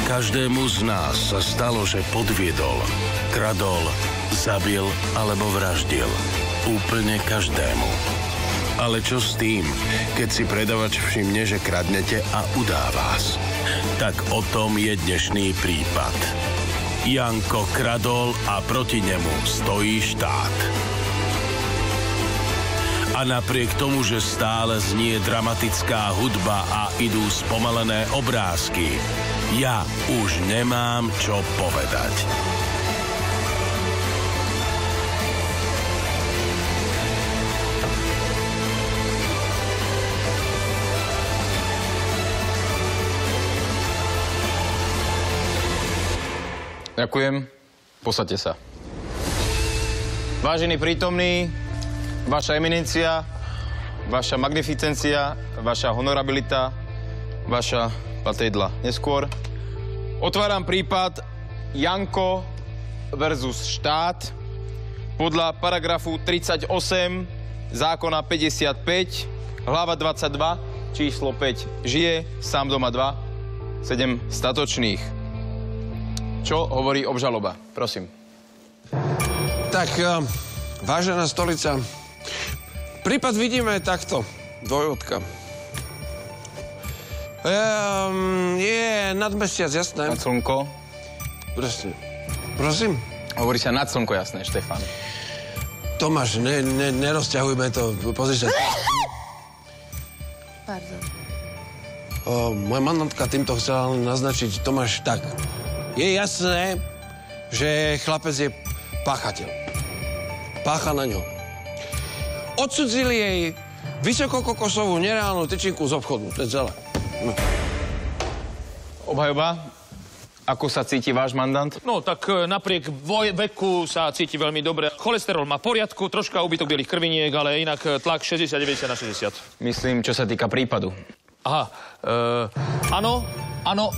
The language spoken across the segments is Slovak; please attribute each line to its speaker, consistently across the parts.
Speaker 1: Každému z nás sa stalo, že podviedol, kradol, zabil alebo vraždil. Úplne každému. Ale čo s tým, keď si predavač všimne, že kradnete a udá vás? Tak o tom je dnešný prípad. Janko kradol a proti nemu stojí štát. A napriek tomu, že stále znie dramatická hudba a idú spomalené obrázky, ja už nemám čo povedať.
Speaker 2: Ďakujem. Posaďte sa. Vážení prítomní, vaša eminencia, vaša magnificencia, vaša honorabilita, vaša patedla. Neskôr otváram prípad Janko versus štát podľa paragrafu 38 zákona 55, hlava 22, číslo 5. Žije, sám doma 2, 7 statočných. Čo hovorí obžaloba? Prosím.
Speaker 3: Tak, vážená stolica, prípad vidíme takto. Dvojvodka. Je nad mesiac, jasné.
Speaker 2: Nad slnko.
Speaker 3: Presne. Prosím?
Speaker 2: Hovorí sa nad slnko, jasné, Štefan.
Speaker 3: Tomáš, nerozťahujme to. Pozri sa.
Speaker 4: Pardon.
Speaker 3: Moja mandantka týmto chcela naznačiť, Tomáš, tak. Je jasné, že chlapec je páchateľ. Pácha na ňo. Odsudzili jej vysokokokosovú nereálnu tyčinku z obchodu. To je celé. No.
Speaker 2: Obhajoba, ako sa cíti váš mandant?
Speaker 5: No, tak napriek veku sa cíti veľmi dobre. Cholesterol má poriadku, troška úbytok bielých krviniek, ale inak tlak 60-90/60.
Speaker 2: Myslím, čo sa týka prípadu.
Speaker 5: Aha, áno,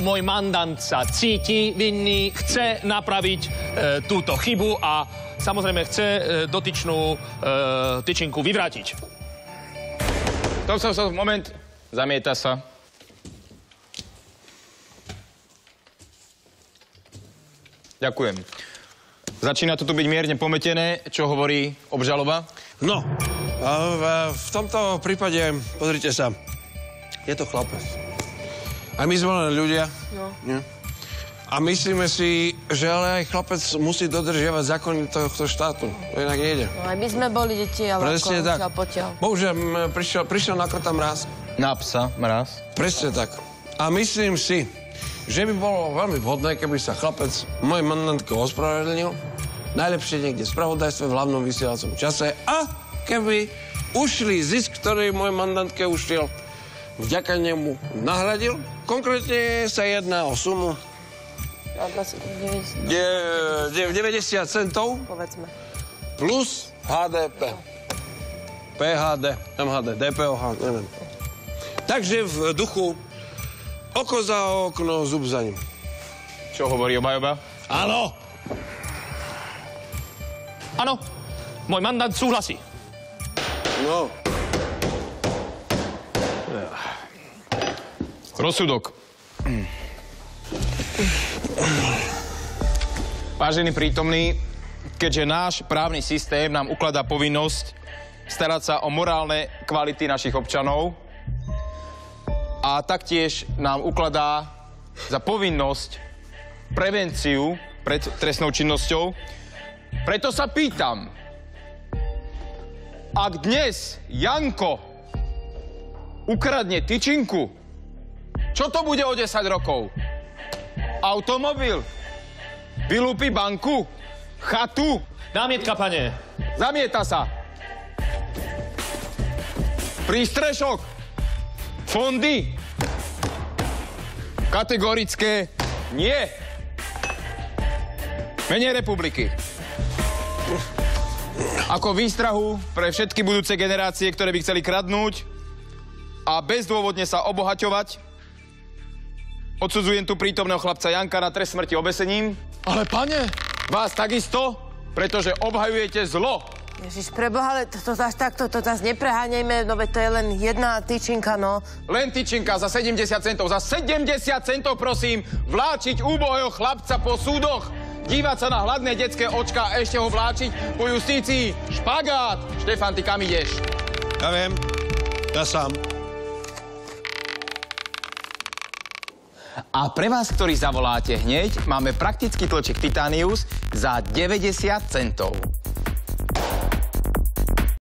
Speaker 5: môj mandant sa cíti vinný, chce napraviť túto chybu a samozrejme chce dotyčnú tyčinku vyvrátiť.
Speaker 2: Stop, moment. Zamieta sa. Ďakujem. Začína to tu byť mierne pometené. Čo hovorí obžaloba?
Speaker 3: No, v tomto prípade, pozrite sa, je to chlapec. A my sme len ľudia.
Speaker 4: No.
Speaker 3: Nie? A myslíme si, že ale aj chlapec musí dodržiavať zákony tohto štátu. Inak nejde.
Speaker 4: No aj my sme boli deti, ale
Speaker 3: presne tak.
Speaker 4: potiaľ.
Speaker 3: Bohužiaľ, prišiel na krta mráz.
Speaker 2: Na psa mráz.
Speaker 3: Presne tak. A myslím si, že by bolo veľmi vhodné, keby sa chlapec mojej mandantke ospravedlnil. Najlepšie niekde v spravodajstve, v hlavnom vysielacom čase. A keby ušli zisk, ktorý mojej mandantke ušiel, vďaka nemu nahradil. Konkrétne sa jedná o sumu 90 centov.
Speaker 4: Povedzme.
Speaker 3: Plus HDP. PHD, MHD, DPOH, neviem. Takže v duchu oko za okno, zub za ním.
Speaker 2: Čo hovorí obhajoba?
Speaker 3: Áno.
Speaker 5: Áno, môj mandant súhlasí.
Speaker 3: No.
Speaker 2: Rozsudok. Vážení prítomní, keďže náš právny systém nám ukladá povinnosť starať sa o morálne kvality našich občanov a taktiež nám ukladá za povinnosť prevenciu pred trestnou činnosťou, preto sa pýtam, ak dnes Janko ukradne tyčinku, čo to bude o 10 rokov? Automobil? Vylúpi banku? Chatu?
Speaker 5: Námietka, pane.
Speaker 2: Zamieta sa. Prístrešok? Fondy? Kategorické nie. Menej republiky. Ako výstrahu pre všetky budúce generácie, ktoré by chceli kradnúť a bezdôvodne sa obohaťovať, odsudzujem tu prítomného chlapca Janka na trest smrti obesením.
Speaker 5: Ale pane...
Speaker 2: Vás takisto, pretože obhajujete zlo
Speaker 4: Ježiš, preboha, ale to zase takto, to zase nepreháňajme, no veď to je len jedna tyčinka, no.
Speaker 2: Len tyčinka za 70 centov. Za 70 centov, prosím, vláčiť úbohého chlapca po súdoch, dívať sa na hladné detské očka a ešte ho vláčiť po justícii. Špagát! Štefan, ty kam ideš?
Speaker 3: Ja viem, ja sám.
Speaker 2: A pre vás, ktorí zavoláte hneď, máme praktický tlček Titanius za 90 centov.